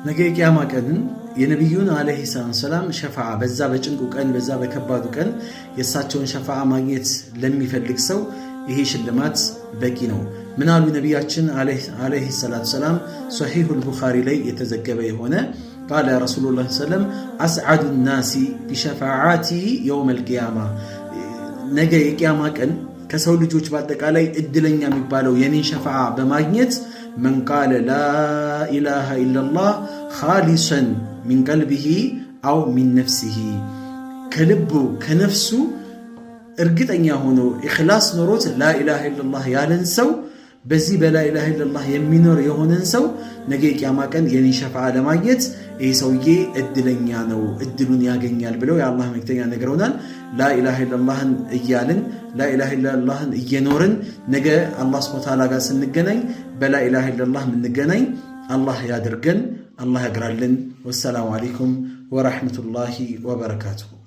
ነገ የቂያማ ቀንን የነቢዩን ዓለይሂ ሰላም ሸፋዓ በዛ በጭንቁ ቀን በዛ በከባዱ ቀን የእሳቸውን ሸፋዓ ማግኘት ለሚፈልግ ሰው ይሄ ሽልማት በቂ ነው። ምናሉ ነቢያችን ዓለይሂ ሰላቱ ሰላም ሶሒሁል ቡኻሪ ላይ የተዘገበ የሆነ ቃለ ረሱሉላህ ሰለም አስዓዱ ናሲ ቢሸፋዓቲ የውመል ቂያማ፣ ነገ የቂያማ ቀን ከሰው ልጆች በአጠቃላይ እድለኛ የሚባለው የኔን ሸፋዓ በማግኘት መን ቃለ ላኢላሃ ኢላላህ ኻሊሰን ሚን ቀልቢሂ አው ሚን ነፍሲሂ፣ ከልቡ ከነፍሱ እርግጠኛ ሆኖ ኢኽላስ ኖሮት ላኢላሃ ኢላላህ ያለን ሰው፣ በዚህ በላኢላሃ ኢላላህ የሚኖር የሆነን ሰው ነገ የቂያማ ቀን የኔን ሸፋዓ ለማግኘት ይህ ሰውዬ እድለኛ ነው፣ እድሉን ያገኛል ብለው የአላህ መልእክተኛ ነግረውናል። ላኢላሃ ኢላላህን እያልን ላኢላሃ ኢላላህን እየኖርን ነገ አላህ ሱብሓነሁ ወተዓላ ጋር ስንገናኝ በላኢላሃ ኢላላህ የምንገናኝ አላህ ያድርገን፣ አላህ ያግራልን። ወሰላሙ አለይኩም ወራህመቱላሂ ወበረካቱሁ።